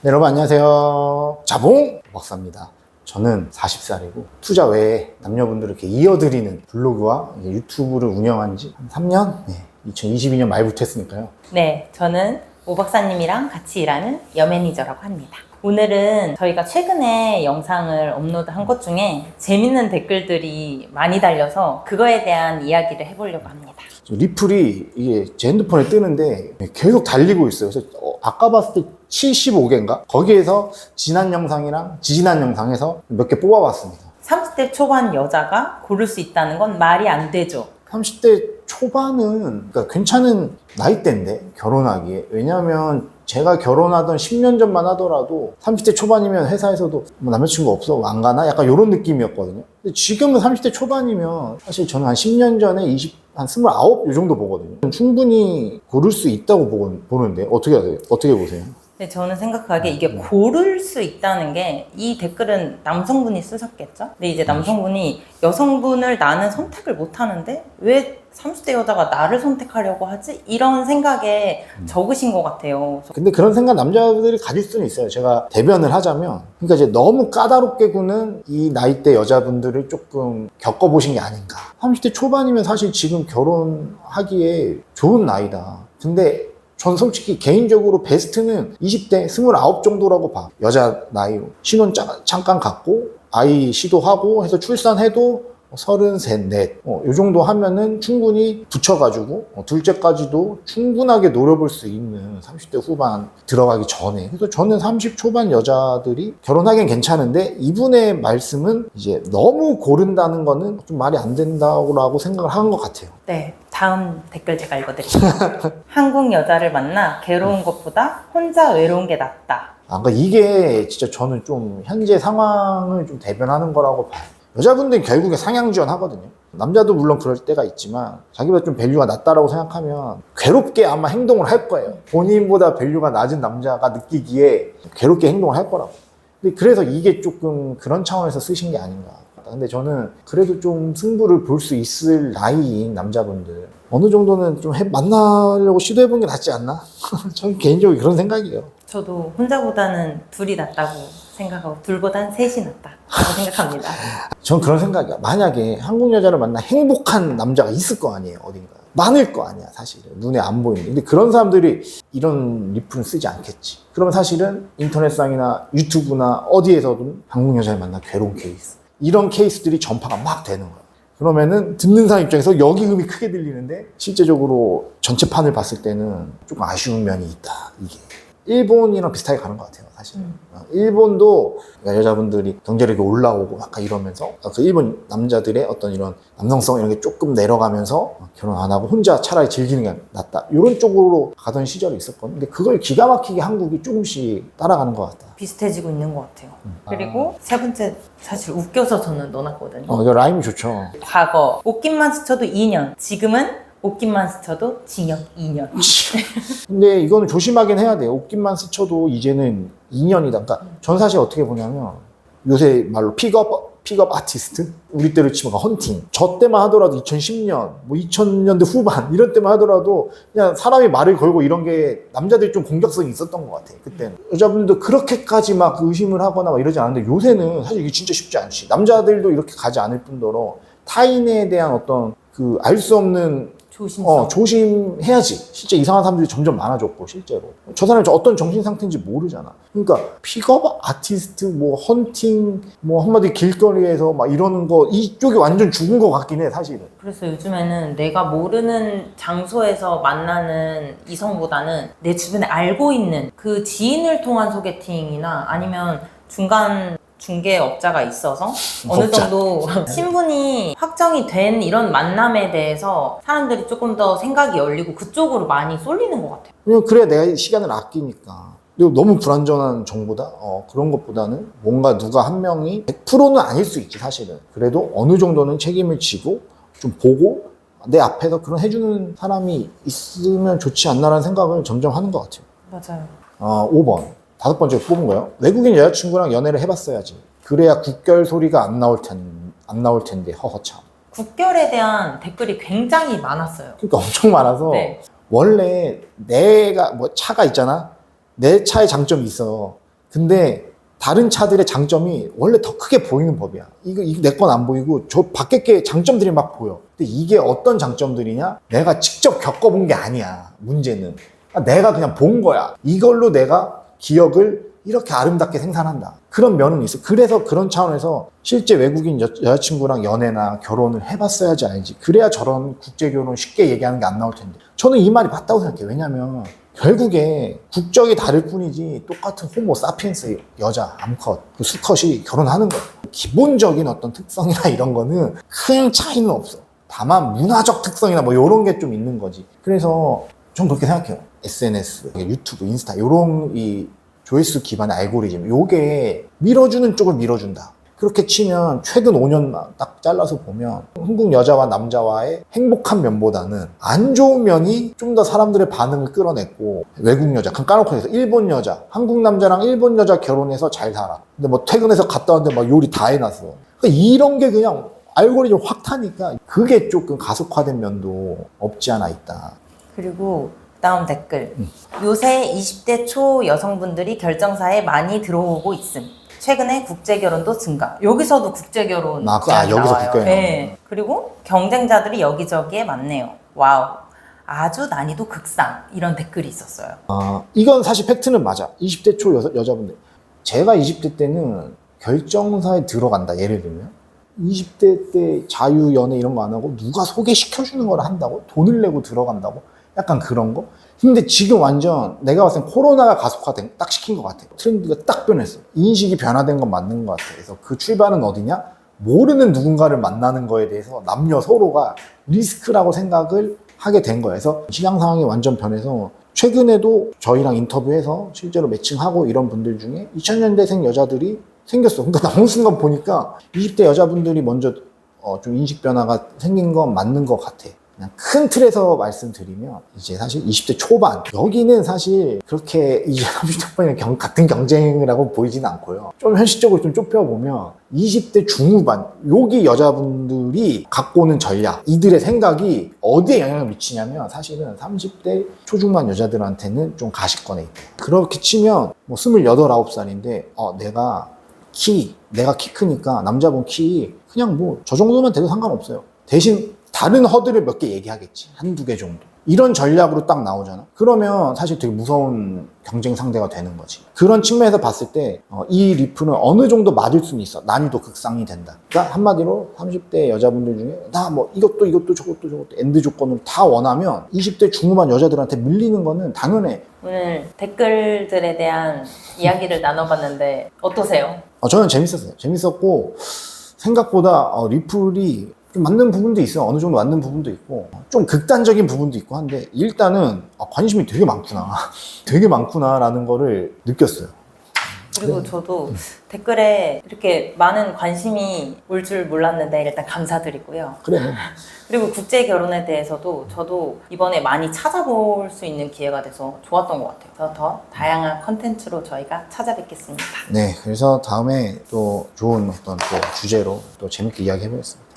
네, 여러분 안녕하세요. 자봉 박사입니다. 저는 40살이고 투자 외에 남녀분들을 이렇게 이어드리는 블로그와 유튜브를 운영한 지 한 3년? 네, 2022년 말부터 했으니까요. 네, 저는 오 박사님이랑 같이 일하는 여매니저라고 합니다. 오늘은 저희가 최근에 영상을 업로드한 것 중에 재밌는 댓글들이 많이 달려서 그거에 대한 이야기를 해보려고 합니다. 리플이 이게 제 핸드폰에 뜨는데 계속 달리고 있어요. 그래서 아까 봤을 때 75개인가? 거기에서 지난 영상이랑 지지난 영상에서 몇 개 뽑아봤습니다. 30대 초반 여자가 고를 수 있다는 건 말이 안 되죠. 30대 초반은 그러니까 괜찮은 나이대인데 결혼하기에. 왜냐하면 제가 결혼하던 10년 전만 하더라도 30대 초반이면 회사에서도 뭐 남자친구 없어 안 가나? 약간 이런 느낌이었거든요. 근데 지금은 30대 초반이면 사실 저는 한 10년 전에 한 29? 이 정도 보거든요. 충분히 고를 수 있다고 보는데 어떻게 보세요? 근데 저는 생각하기에 이게 고를 수 있다는 게 이 댓글은 남성분이 쓰셨겠죠? 근데 이제 남성분이 여성분을 나는 선택을 못 하는데 왜 30대 여자가 나를 선택하려고 하지? 이런 생각에 적으신 것 같아요. 근데 그런 생각 남자들이 가질 수는 있어요. 제가 대변을 하자면 그러니까 이제 너무 까다롭게 구는 이 나이대 여자분들을 조금 겪어보신 게 아닌가. 30대 초반이면 사실 지금 결혼하기에 좋은 나이다. 근데 전 솔직히 개인적으로 베스트는 20대 29 정도라고 봐. 여자 나이로. 신혼 잠깐 갖고 아이 시도하고 해서 출산해도 33, 4. 이 정도 하면은 충분히 붙여가지고 둘째까지도 충분하게 노려볼 수 있는 30대 후반 들어가기 전에. 그래서 저는 30 초반 여자들이 결혼하기엔 괜찮은데 이분의 말씀은 이제 너무 고른다는 거는 좀 말이 안 된다고 생각을 한 것 같아요. 네, 다음 댓글 제가 읽어드릴게요. 한국 여자를 만나 괴로운 것보다 혼자 외로운 게 낫다. 그러니까 이게 진짜 저는 좀 현재 상황을 좀 대변하는 거라고 봐요. 여자분들은 결국에 상향지원 하거든요. 남자도 물론 그럴 때가 있지만 자기보다 좀 밸류가 낮다라고 생각하면 괴롭게 아마 행동을 할 거예요. 본인보다 밸류가 낮은 남자가 느끼기에 괴롭게 행동을 할 거라고. 근데 그래서 이게 조금 그런 차원에서 쓰신 게 아닌가. 근데 저는 그래도 좀 승부를 볼 수 있을 나이인 남자분들 어느 정도는 좀 만나려고 시도해보는 게 낫지 않나? 저는 개인적으로 그런 생각이에요. 저도 혼자보다는 둘이 낫다고 생각하고 둘보단 셋이 낫다고 생각합니다. 전 그런 생각이야. 만약에 한국 여자를 만나 행복한 남자가 있을 거 아니에요, 어딘가. 많을 거 아니야, 사실은. 눈에 안 보이는데. 근데 그런 사람들이 이런 리플은 쓰지 않겠지. 그러면 사실은 인터넷상이나 유튜브나 어디에서도 한국 여자를 만나 괴로운 케이스. 이런 케이스들이 전파가 막 되는 거야. 그러면은 듣는 사람 입장에서 여기 음이 크게 들리는데 실제적으로 전체판을 봤을 때는 조금 아쉬운 면이 있다, 이게. 일본이랑 비슷하게 가는 것 같아요, 사실. 일본도 여자분들이 경제력이 올라오고 약간 이러면서 그 일본 남자들의 어떤 이런 남성성 이런 게 조금 내려가면서 결혼 안 하고 혼자 차라리 즐기는 게 낫다. 이런 쪽으로 가던 시절이 있었거든요. 근데 그걸 기가 막히게 한국이 조금씩 따라가는 것 같다. 비슷해지고 있는 것 같아요. 그리고 세 번째, 사실 웃겨서 저는 넣어놨거든요. 이거 라임이 좋죠. 과거 옷깃만 스쳐도 2년, 지금은 옷깃만 스쳐도 징역 2년. 근데 이거는 조심하긴 해야 돼요. 옷깃만 스쳐도 이제는 2년이다. 그러니까 전 사실 어떻게 보냐면 요새 말로 픽업 아티스트? 우리 때로 치면 헌팅. 저 때만 하더라도 2010년, 뭐 2000년대 후반 이런 때만 하더라도 그냥 사람이 말을 걸고 이런 게 남자들이 좀 공격성이 있었던 것 같아요. 그때는. 여자분들도 그렇게까지 막 의심을 하거나 막 이러지 않았는데 요새는 사실 이게 진짜 쉽지 않지. 남자들도 이렇게 가지 않을 뿐더러 타인에 대한 어떤 그 알 수 없는 조심성. 조심해야지. 실제 이상한 사람들이 점점 많아졌고, 실제로. 저 사람이 어떤 정신 상태인지 모르잖아. 그러니까, 픽업 아티스트, 뭐, 헌팅, 뭐, 한마디 길거리에서 막 이러는 거, 이쪽이 완전 죽은 것 같긴 해, 사실은. 그래서 요즘에는 내가 모르는 장소에서 만나는 이성보다는 내 주변에 알고 있는 그 지인을 통한 소개팅이나 아니면 중개업자가 있어서 어느 정도 신분이 확정이 된 이런 만남에 대해서 사람들이 조금 더 생각이 열리고 그쪽으로 많이 쏠리는 것 같아요. 왜냐면 그래야 내가 시간을 아끼니까. 그리고 너무 불안전한 정보다 그런 것보다는 뭔가 누가 한 명이 100%는 아닐 수 있지, 사실은. 그래도 어느 정도는 책임을 지고 좀 보고 내 앞에서 그런 해주는 사람이 있으면 좋지 않나라는 생각을 점점 하는 것 같아요. 맞아요. 5번. 5번째 뽑은 거예요. 외국인 여자친구랑 연애를 해봤어야지. 그래야 국결 소리가 안 나올 텐데, 허허참. 국결에 대한 댓글이 굉장히 많았어요. 그러니까 엄청 많아서. 네. 원래 내가 뭐 차가 있잖아. 내 차의 장점이 있어. 근데 다른 차들의 장점이 원래 더 크게 보이는 법이야. 이거 내 건 안 보이고 저 밖에 게 장점들이 막 보여. 근데 이게 어떤 장점들이냐? 내가 직접 겪어본 게 아니야. 문제는. 내가 그냥 본 거야. 이걸로 내가 기억을 이렇게 아름답게 생산한다. 그런 면은 있어. 그래서 그런 차원에서 실제 외국인 여자친구랑 연애나 결혼을 해봤어야지 알지. 그래야 저런 국제결혼 쉽게 얘기하는 게 안 나올 텐데. 저는 이 말이 맞다고 생각해요. 왜냐면 결국에 국적이 다를 뿐이지 똑같은 호모 사피엔스 여자 암컷 그 수컷이 결혼하는 거예요. 기본적인 어떤 특성이나 이런 거는 큰 차이는 없어. 다만 문화적 특성이나 뭐 이런 게 좀 있는 거지. 그래서 전 그렇게 생각해요. SNS, 유튜브, 인스타 이런 이 조회수 기반의 알고리즘 요게 밀어주는 쪽을 밀어준다. 그렇게 치면 최근 5년 딱 잘라서 보면 한국 여자와 남자와의 행복한 면보다는 안 좋은 면이 좀 더 사람들의 반응을 끌어냈고, 외국 여자, 그냥 까놓고 해서 일본 여자, 한국 남자랑 일본 여자 결혼해서 잘 살아. 근데 뭐 퇴근해서 갔다 왔는데 막 요리 다 해놨어. 그러니까 이런 게 그냥 알고리즘 확 타니까 그게 조금 가속화된 면도 없지 않아 있다. 그리고 다음 댓글. 요새 20대 초 여성분들이 결정사에 많이 들어오고 있음. 최근에 국제결혼도 증가. 여기서도 국제결혼 여기서 나와요. 국제결혼. 네. 그리고 경쟁자들이 여기저기에 많네요. 와우. 아주 난이도 극상. 이런 댓글이 있었어요. 이건 사실 팩트는 맞아. 20대 초 여자분들. 제가 20대 때는 결정사에 들어간다. 예를 들면 20대 때 자유연애 이런 거 안 하고 누가 소개시켜주는 걸 한다고? 돈을 내고 들어간다고? 약간 그런 거? 근데 지금 완전 내가 봤을 땐 코로나가 가속화된 딱 시킨 것 같아. 트렌드가 딱 변했어. 인식이 변화된 건 맞는 것 같아. 그래서 그 출발은 어디냐? 모르는 누군가를 만나는 거에 대해서 남녀 서로가 리스크라고 생각을 하게 된 거예요. 그래서 시장 상황이 완전 변해서 최근에도 저희랑 인터뷰해서 실제로 매칭하고 이런 분들 중에 2000년대생 여자들이 생겼어. 그러니까 어느 순간 보니까 20대 여자분들이 먼저 좀 인식 변화가 생긴 건 맞는 것 같아. 그냥 큰 틀에서 말씀드리면 이제 사실 20대 초반 여기는 사실 그렇게 20대 30대반이랑 같은 경쟁을 하고 보이지는 않고요. 좀 현실적으로 좀 좁혀보면 20대 중후반 여기 여자분들이 갖고 오는 전략, 이들의 생각이 어디에 영향을 미치냐면 사실은 30대 초중반 여자들한테는 좀 가시권에 있다. 그렇게 치면 뭐 28, 9살인데 내가 키 크니까 남자분 키 그냥 뭐 저 정도만 돼도 상관없어요. 대신 다른 허들을 몇 개 얘기하겠지. 한두 개 정도. 이런 전략으로 딱 나오잖아. 그러면 사실 되게 무서운 경쟁 상대가 되는 거지. 그런 측면에서 봤을 때 이 리플은 어느 정도 맞을 수는 있어. 난이도 극상이 된다. 그러니까 한마디로 30대 여자분들 중에 나 뭐 이것도 저것도 엔드 조건을 다 원하면 20대 중후반 여자들한테 밀리는 거는 당연해. 오늘 댓글들에 대한 이야기를 나눠봤는데 어떠세요? 저는 재밌었어요. 재밌었고 생각보다 리플이 좀 맞는 부분도 있어요. 어느 정도 맞는 부분도 있고 좀 극단적인 부분도 있고 한데 일단은 관심이 되게 많구나. 되게 많구나라는 거를 느꼈어요. 그리고 저도 댓글에 이렇게 많은 관심이 올 줄 몰랐는데 일단 감사드리고요. 그래. 그리고 국제 결혼에 대해서도 저도 이번에 많이 찾아볼 수 있는 기회가 돼서 좋았던 것 같아요. 그래서 더 다양한 컨텐츠로 저희가 찾아뵙겠습니다. 네, 그래서 다음에 또 좋은 어떤 또 주제로 또 재밌게 이야기해보겠습니다.